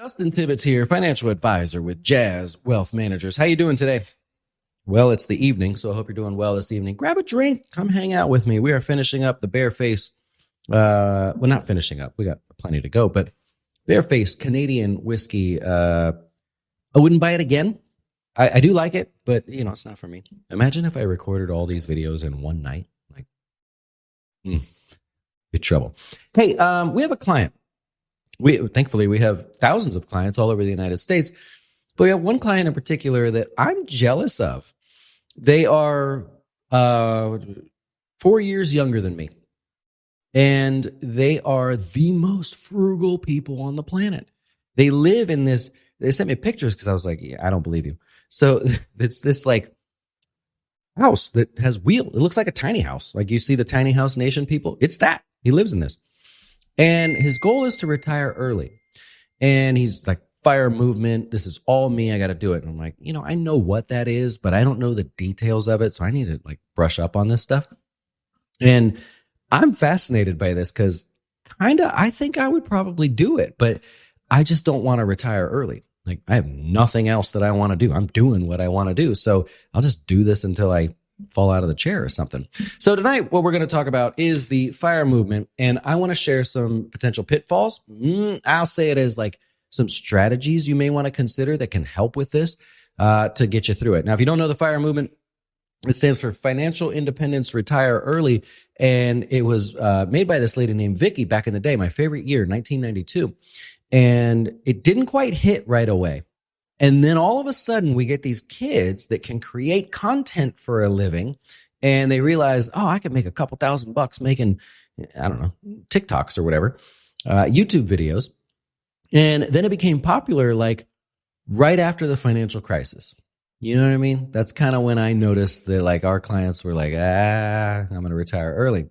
Dustin Tibbits here, financial advisor with Jazz Wealth Managers. How you doing today? Well, it's the evening, so I hope you're doing well this evening. Grab a drink. Come hang out with me. We are finishing up the Bareface. Well, not finishing up. We got plenty to go, but Bareface Canadian whiskey. I wouldn't buy it again. I do like it, but, it's not for me. Imagine if I recorded all these videos in one night. Big trouble. Hey, we have a client. Thankfully, we have thousands of clients all over the United States, but we have one client in particular that I'm jealous of. They are 4 years younger than me, and they are the most frugal people on the planet. They live in this. They sent me pictures because I was like, yeah, I don't believe you. So it's this house that has wheels. It looks like a tiny house. Like you see the tiny house nation people. It's that. He lives in this. And his goal is to retire early. And he's like, FIRE movement. This is all me. I got to do it. And I'm like, I know what that is, but I don't know the details of it. So I need to brush up on this stuff. And I'm fascinated by this because I think I would probably do it, but I just don't want to retire early. I have nothing else that I want to do. I'm doing what I want to do. So I'll just do this until I fall out of the chair or something. So tonight, what we're going to talk about is the FIRE movement. And I want to share some potential pitfalls. I'll say it as some strategies you may want to consider that can help with this to get you through it. Now, if you don't know the FIRE movement, it stands for Financial Independence Retire Early. And it was made by this lady named Vicky back in the day, my favorite year, 1992. And it didn't quite hit right away. And then all of a sudden we get these kids that can create content for a living, and they realize, I could make a couple $1,000 making, I don't know, TikToks or whatever, YouTube videos. And then it became popular right after the financial crisis. You know what I mean? That's kind of when I noticed that our clients were like, I'm going to retire early.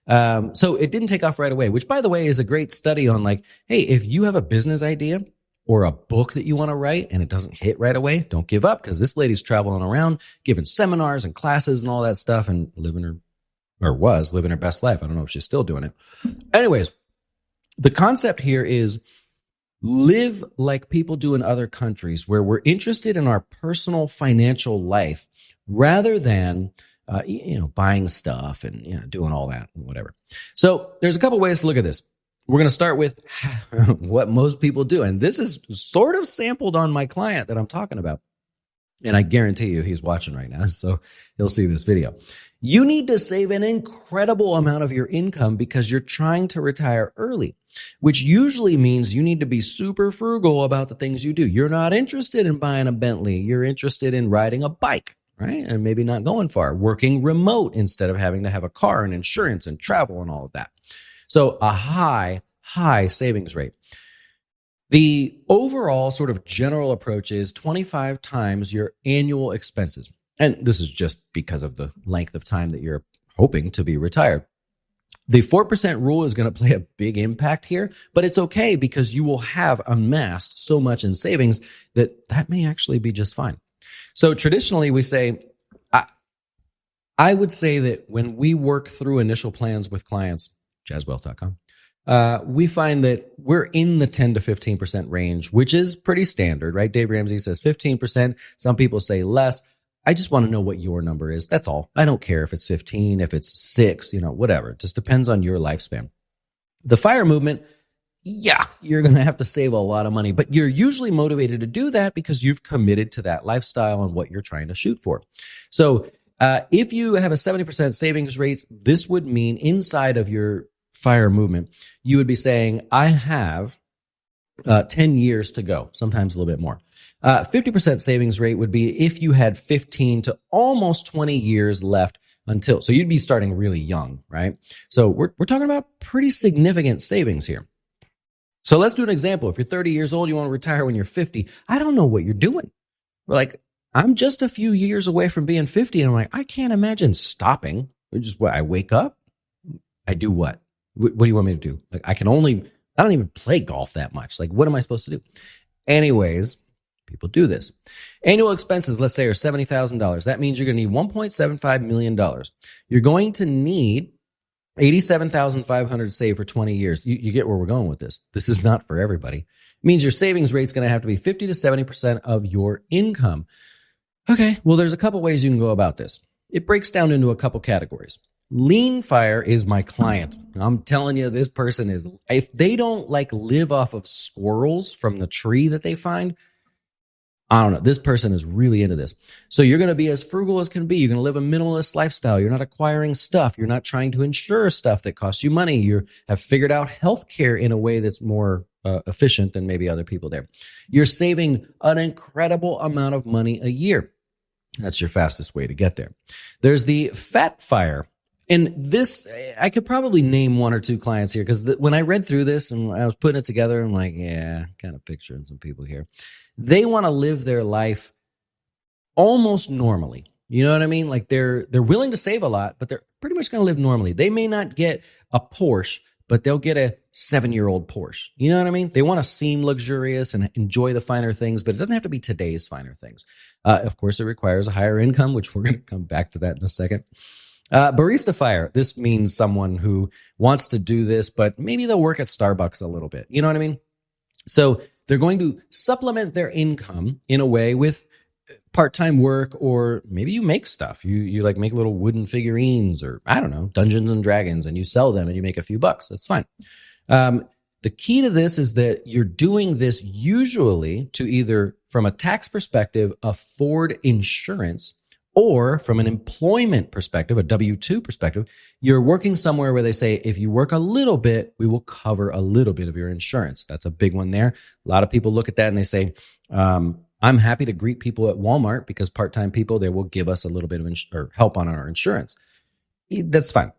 So it didn't take off right away, which, by the way, is a great study on hey, if you have a business idea or a book that you want to write and it doesn't hit right away, don't give up, because this lady's traveling around giving seminars and classes and all that stuff and was living her best life. I don't know if she's still doing it. Anyways, the concept here is live like people do in other countries, where we're interested in our personal financial life rather than buying stuff and doing all that and whatever. So there's a couple ways to look at this. We're going to start with what most people do. And this is sort of sampled on my client that I'm talking about. And I guarantee you he's watching right now, so he'll see this video. You need to save an incredible amount of your income because you're trying to retire early, which usually means you need to be super frugal about the things you do. You're not interested in buying a Bentley. You're interested in riding a bike, right? And maybe not going far, working remote instead of having to have a car and insurance and travel and all of that. So a high savings rate. The overall sort of general approach is 25 times your annual expenses. And this is just because of the length of time that you're hoping to be retired. The 4% rule is going to play a big impact here, but it's okay because you will have amassed so much in savings that may actually be just fine. So traditionally we say, I would say that when we work through initial plans with clients, jazzwealth.com, we find that we're in the 10 to 15% range, which is pretty standard, right? Dave Ramsey says 15%. Some people say less. I just want to know what your number is. That's all. I don't care if it's 15, if it's 6, whatever. It just depends on your lifespan. The FIRE movement, you're going to have to save a lot of money, but you're usually motivated to do that because you've committed to that lifestyle and what you're trying to shoot for. So if you have a 70% savings rate, this would mean inside of your FIRE movement, you would be saying, I have 10 years to go, sometimes a little bit more. 50% savings rate would be if you had 15 to almost 20 years left until, so you'd be starting really young, right? So we're talking about pretty significant savings here. So let's do an example. If you're 30 years old, you want to retire when you're 50. I don't know what you're doing. We're like, I'm just a few years away from being 50. And I'm like, I can't imagine stopping. I wake up, I do what? What do you want me to do? I don't even play golf that much. What am I supposed to do? Anyways, people do this. Annual expenses, let's say, are $70,000. That means you're going to need $1.75 million. You're going to need $87,500 saved for 20 years. You get where we're going with this. This is not for everybody. It means your savings rate's going to have to be 50 to 70% of your income. Okay, well, there's a couple ways you can go about this. It breaks down into a couple categories. Lean Fire is my client. I'm telling you, this person is, if they don't like live off of squirrels from the tree that they find, I don't know. This person is really into this. So you're going to be as frugal as can be. You're going to live a minimalist lifestyle. You're not acquiring stuff. You're not trying to insure stuff that costs you money. You have figured out healthcare in a way that's more efficient than maybe other people there. You're saving an incredible amount of money a year. That's your fastest way to get there. There's the Fat Fire. And this, I could probably name one or two clients here because when I read through this and I was putting it together, I'm like, yeah, kind of picturing some people here. They want to live their life almost normally. You know what I mean? Like they're willing to save a lot, but they're pretty much going to live normally. They may not get a Porsche, but they'll get a 7-year-old Porsche. You know what I mean? They want to seem luxurious and enjoy the finer things, but it doesn't have to be today's finer things. Of course, it requires a higher income, which we're going to come back to that in a second. Barista FIRE. This means someone who wants to do this, but maybe they'll work at Starbucks a little bit. You know what I mean? So they're going to supplement their income in a way with part-time work, or maybe you make stuff. You like make little wooden figurines, or I don't know, Dungeons and Dragons, and you sell them and you make a few bucks. That's fine. The key to this is that you're doing this usually to either, from a tax perspective, afford insurance, or from an employment perspective, a W-2 perspective, you're working somewhere where they say, if you work a little bit, we will cover a little bit of your insurance. That's a big one there. A lot of people look at that and they say, I'm happy to greet people at Walmart because part-time people, they will give us a little bit of or help on our insurance. That's fine.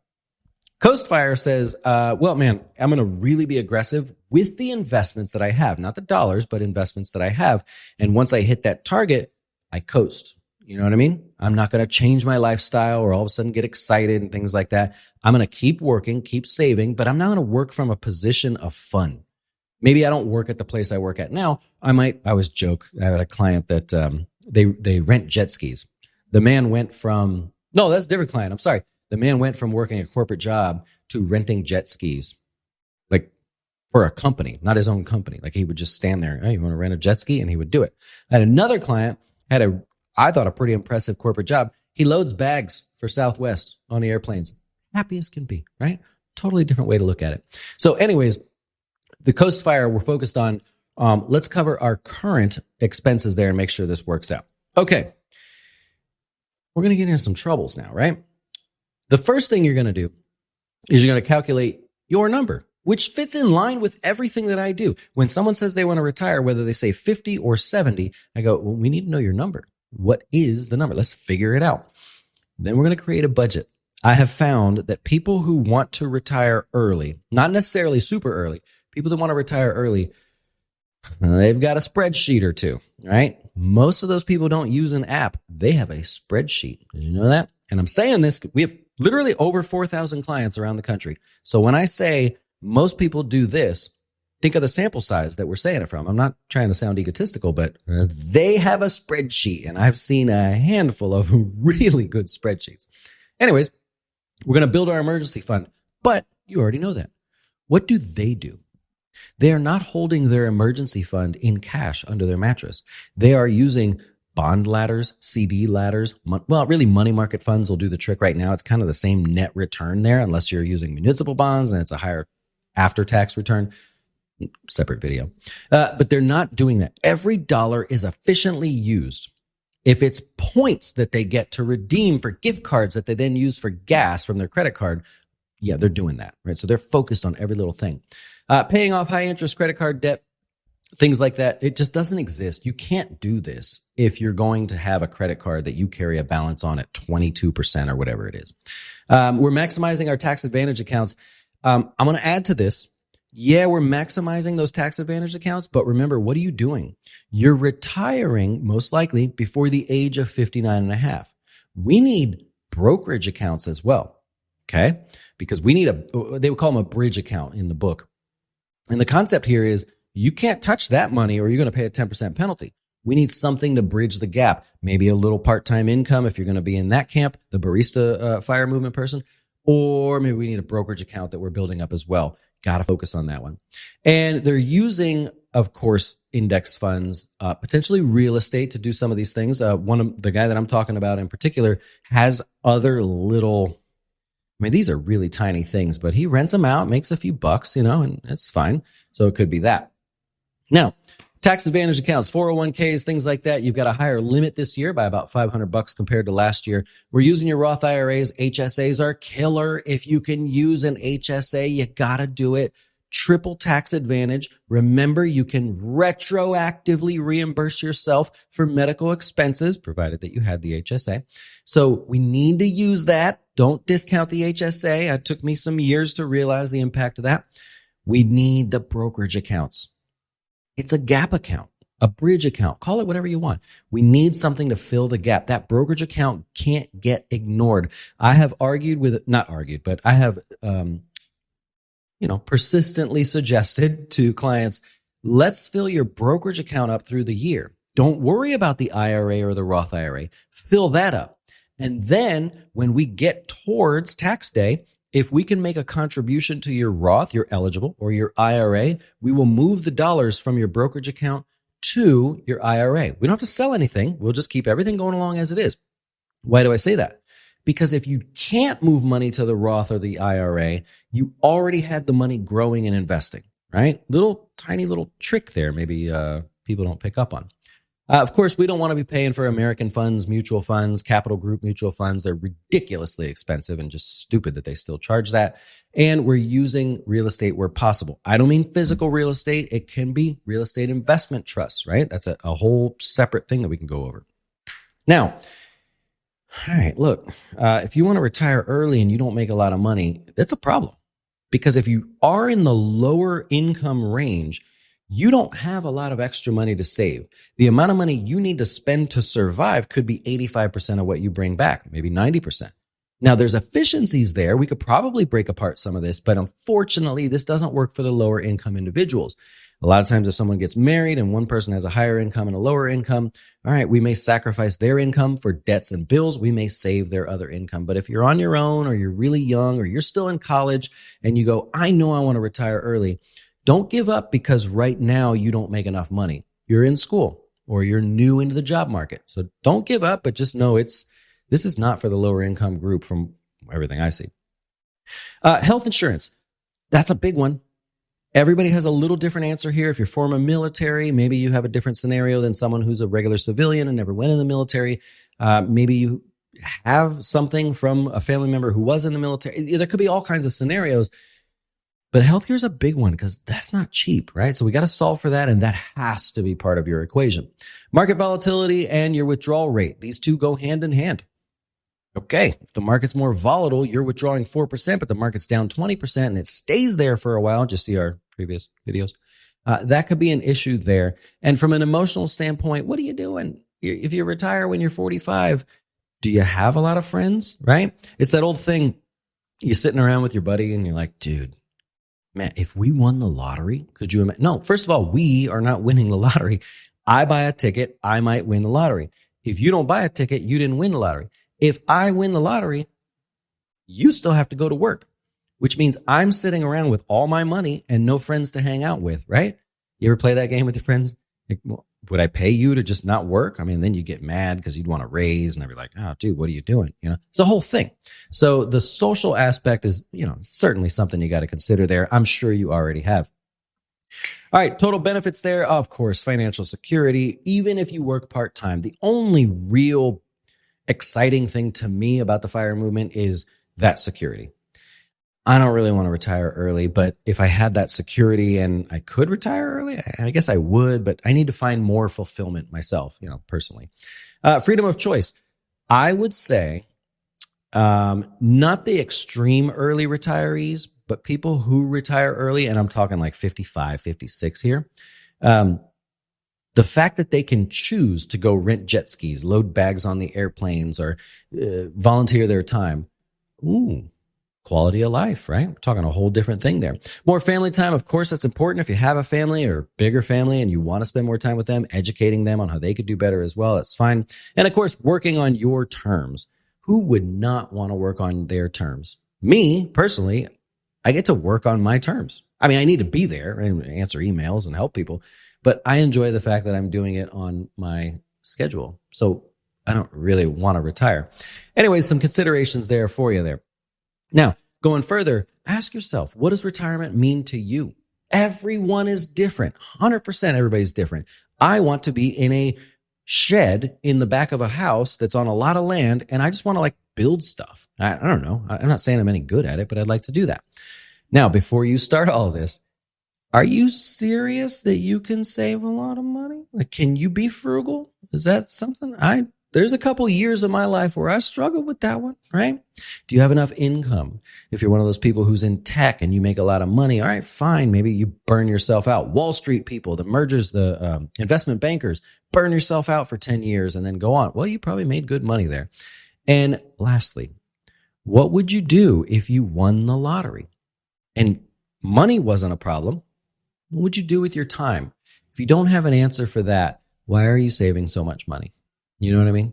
Coast Fire says, well, man, I'm going to really be aggressive with the investments that I have, not the dollars, but investments that I have. And once I hit that target, I coast. You know what I mean? I'm not going to change my lifestyle or all of a sudden get excited and things like that. I'm going to keep working, keep saving, but I'm not going to work from a position of fun. Maybe I don't work at the place I work at now. I always joke. I had a client that they rent jet skis. The man went from, no, that's a different client. I'm sorry. The man went from working a corporate job to renting jet skis, like for a company, not his own company. Like he would just stand there. Hey, you want to rent a jet ski? And he would do it. I had another client had I thought a pretty impressive corporate job. He loads bags for Southwest on the airplanes. Happy as can be, right? Totally different way to look at it. So anyways, the Coast Fire, we're focused on, let's cover our current expenses there and make sure this works out. Okay. We're going to get into some troubles now, right? The first thing you're going to do is you're going to calculate your number, which fits in line with everything that I do. When someone says they want to retire, whether they say 50 or 70, I go, well, we need to know your number. What is the number? Let's figure it out. Then we're going to create a budget. I have found that people who want to retire early, not necessarily super early, people that want to retire early, they've got a spreadsheet or two, right? Most of those people don't use an app. They have a spreadsheet. Did you know that? And I'm saying this, we have literally over 4,000 clients around the country. So when I say most people do this, think of the sample size that we're saying it from. I'm not trying to sound egotistical, but they have a spreadsheet, and I've seen a handful of really good spreadsheets. Anyways, we're going to build our emergency fund, but you already know that. What do? They are not holding their emergency fund in cash under their mattress. They are using bond ladders, CD ladders. Well, really money market funds will do the trick right now. It's kind of the same net return there, unless you're using municipal bonds and it's a higher after-tax return. Separate video. But they're not doing that. Every dollar is efficiently used. If it's points that they get to redeem for gift cards that they then use for gas from their credit card, yeah, they're doing that, right? So they're focused on every little thing. Paying off high interest credit card debt, things like that, it just doesn't exist. You can't do this if you're going to have a credit card that you carry a balance on at 22% or whatever it is. We're maximizing our tax advantage accounts. I'm going to add to this. Yeah, we're maximizing those tax advantage accounts, but remember, what are you doing? You're retiring most likely before the age of 59 and a half. We need brokerage accounts as well, okay? Because we need they would call them a bridge account in the book. And the concept here is you can't touch that money or you're going to pay a 10% penalty. We need something to bridge the gap, maybe a little part-time income if you're going to be in that camp, the Barista FIRE movement person, or maybe we need a brokerage account that we're building up as well. Got to focus on that one. And they're using, of course, index funds, potentially real estate to do some of these things. One of the guy that I'm talking about in particular has other little, I mean, these are really tiny things, but he rents them out, makes a few bucks, and it's fine. So it could be that. Now, tax advantage accounts, 401ks, things like that. You've got a higher limit this year by about $500 compared to last year. We're using your Roth IRAs. HSAs are killer. If you can use an HSA, you got to do it. Triple tax advantage. Remember, you can retroactively reimburse yourself for medical expenses, provided that you had the HSA. So we need to use that. Don't discount the HSA. It took me some years to realize the impact of that. We need the brokerage accounts. It's a gap account, a bridge account, call it whatever you want. We need something to fill the gap. That brokerage account can't get ignored. I have I have, persistently suggested to clients, let's fill your brokerage account up through the year. Don't worry about the IRA or the Roth IRA. Fill that up. And then when we get towards tax day, if we can make a contribution to your Roth, you're eligible, or your IRA, we will move the dollars from your brokerage account to your IRA. We don't have to sell anything. We'll just keep everything going along as it is. Why do I say that? Because if you can't move money to the Roth or the IRA, you already had the money growing and investing, right? Tiny little trick there maybe people don't pick up on. Of course, we don't want to be paying for American funds, mutual funds, Capital Group mutual funds. They're ridiculously expensive and just stupid that they still charge that. And we're using real estate where possible. I don't mean physical real estate. It can be real estate investment trusts, right? That's a whole separate thing that we can go over. Now, all right, look, if you want to retire early and you don't make a lot of money, that's a problem. Because if you are in the lower income range, you don't have a lot of extra money to save. The amount of money you need to spend to survive could be 85% of what you bring back, maybe 90%. Now, there's efficiencies there. We could probably break apart some of this, but unfortunately, this doesn't work for the lower income individuals. A lot of times if someone gets married and one person has a higher income and a lower income, all right, we may sacrifice their income for debts and bills. We may save their other income. But if you're on your own or you're really young or you're still in college and you go, I know I want to retire early, don't give up because right now you don't make enough money. You're in school or you're new into the job market. So don't give up, but just know this is not for the lower income group from everything I see. Health insurance, that's a big one. Everybody has a little different answer here. If you're former military, maybe you have a different scenario than someone who's a regular civilian and never went in the military. Maybe you have something from a family member who was in the military. There could be all kinds of scenarios. But healthcare is a big one because that's not cheap, right? So we got to solve for that, and that has to be part of your equation. Market volatility and your withdrawal rate. These two go hand in hand. Okay, if the market's more volatile, you're withdrawing 4%, but the market's down 20% and it stays there for a while. Just see our previous videos. That could be an issue there. And from an emotional standpoint, what are you doing? If you retire when you're 45, do you have a lot of friends, right? It's that old thing. You're sitting around with your buddy and you're like, dude, man, if we won the lottery, could you imagine? No, first of all, we are not winning the lottery. I buy a ticket, I might win the lottery. If you don't buy a ticket, you didn't win the lottery. If I win the lottery, you still have to go to work, which means I'm sitting around with all my money and no friends to hang out with, right? You ever play that game with your friends? Like, would I pay you to just not work? I mean, then you get mad because you'd want to raise and I'd be like, oh, dude, what are you doing? It's a whole thing. So the social aspect is, certainly something you got to consider there. I'm sure you already have. All right, total benefits there. Of course, financial security, even if you work part-time. The only real exciting thing to me about the FIRE movement is that security. I don't really want to retire early, but if I had that security and I could retire early, I guess I would, but I need to find more fulfillment myself, personally. Freedom of choice. I would say not the extreme early retirees, but people who retire early, and I'm talking like 55, 56 here. The fact that they can choose to go rent jet skis, load bags on the airplanes, or volunteer their time. Ooh, quality of life, right? We're talking a whole different thing there. More family time, of course, that's important. If you have a family or bigger family and you want to spend more time with them, educating them on how they could do better as well, that's fine. And of course, working on your terms. Who would not want to work on their terms? Me personally, I get to work on my terms. I mean, I need to be there and answer emails and help people, but I enjoy the fact that I'm doing it on my schedule. So I don't really want to retire. Anyways, some considerations there for you there. Now, going further, ask yourself, what does retirement mean to you? Everyone is different. 100% everybody's different. I want to be in a shed in the back of a house that's on a lot of land, and I just want to like build stuff. I don't know. I'm not saying I'm any good at it, but I'd like to do that. Now, before you start all this, are you serious that you can save a lot of money? Like, can you be frugal? Is that something there's a couple years of my life where I struggled with that one, right? Do you have enough income? If you're one of those people who's in tech and you make a lot of money, all right, fine. Maybe you burn yourself out. Wall Street people, the mergers, the investment bankers, burn yourself out for 10 years and then go on. Well, you probably made good money there. And lastly, what would you do if you won the lottery and money wasn't a problem? What would you do with your time? If you don't have an answer for that, why are you saving so much money? You know what I mean?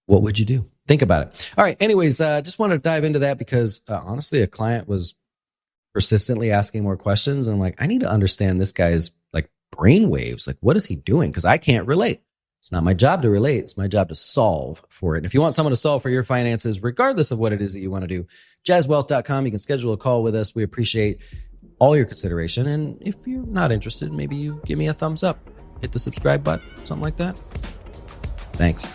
What would you do? Think about it. All right. Anyways, just want to dive into that because honestly, a client was persistently asking more questions. And I'm like, I need to understand this guy's like brain waves. Like, what is he doing? Because I can't relate. It's not my job to relate. It's my job to solve for it. And if you want someone to solve for your finances, regardless of what it is that you want to do, jazzwealth.com, you can schedule a call with us. We appreciate all your consideration. And if you're not interested, maybe you give me a thumbs up. Hit the subscribe button, something like that. Thanks.